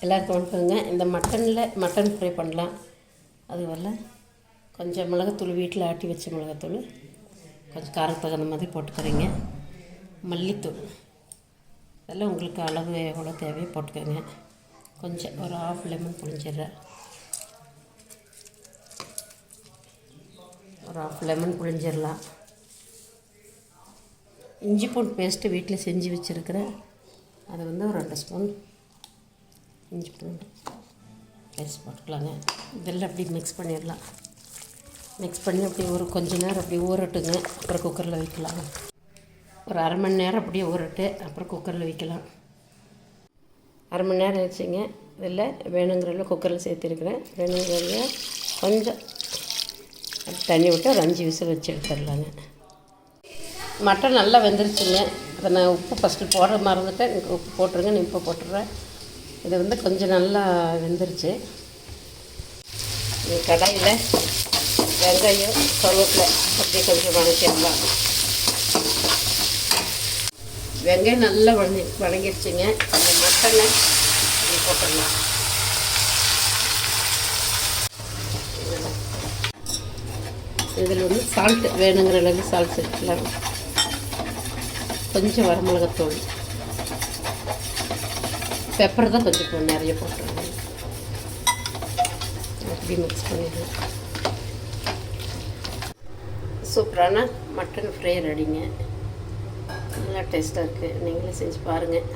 எல்லாருக்கும் வணக்கங்க. இந்த மட்டன் ஃப்ரை பண்ணலாம். அது வரல கொஞ்சம் மிளகாத்தூள், வீட்டில் ஆட்டி வச்ச மிளகாத்தூள், கொஞ்சம் காரத்துக்கு தகுந்த மாதிரி போட்டுக்கிறீங்க. மல்லித்தூள் இதெல்லாம் உங்களுக்கு அளவு எவ்வளோ தேவையோ போட்டுக்கோங்க. கொஞ்சம் ஒரு ½ லெமன் புழிஞ்சிடுறேன். ஒரு ½ லெமன் புழிஞ்சிடலாம். இஞ்சி பூண்டு பேஸ்ட்டு வீட்டில் செஞ்சு வச்சுருக்கிறேன். அதை ஒரு 2 ஸ்பூன் இஞ்சி பூண்டு பேஸ்ட் போட்டுக்கலாங்க. இதெல்லாம் அப்படி மிக்ஸ் பண்ணிடலாம். மிக்ஸ் பண்ணி அப்படி கொஞ்ச நேரம் அப்படி ஊறட்டுங்க. அப்புறம் குக்கரில் வைக்கலாம். ஒரு ½ மணி நேரம் அப்படியே ஊறட்டு, அப்புறம் குக்கரில் வைக்கலாம். ½ மணி நேரம் ஆயிடுச்சுங்க. இதில் வேணுங்கிறத குக்கரில் சேர்த்துருக்குறேன். வேணுங்கிறத கொஞ்சம் தண்ணி விட்டு ஒரு 5 விசில் வச்சு எடுத்துடலாங்க. மட்டன் நல்லா வெந்துருச்சுங்க. அதை நான் உப்பு ஃபஸ்ட்டு போடுற மறந்துட்டேன். எனக்கு உப்பு போட்டுருங்க. நான் இப்போ போட்டுடுறேன். இது கொஞ்சம் நல்லா வெந்துருச்சு. கடாயில் வெங்காயம், கருவேப்பிலை அப்படியே கொஞ்சம் வதக்கிடலாம். வெங்காயம் நல்லா வதங்கிடுச்சுங்க. அந்த மட்டனை போட்டுடலாம். இதில் சால்ட்டு வேணுங்கிற அளவுக்கு சால்ட் சேர்த்துக்கலாம். கொஞ்சம் வரமிளகாத்தூள், பெப்பர் தான் கொஞ்சம் நிறைய போட்டுருங்க. அப்படி மிக்ஸ் பண்ணிடுங்க. சூப்பரான மட்டன் ஃப்ரை ரெடிங்க. நல்லா டேஸ்ட்டாக இருக்குது. நீங்களே செஞ்சு பாருங்கள்.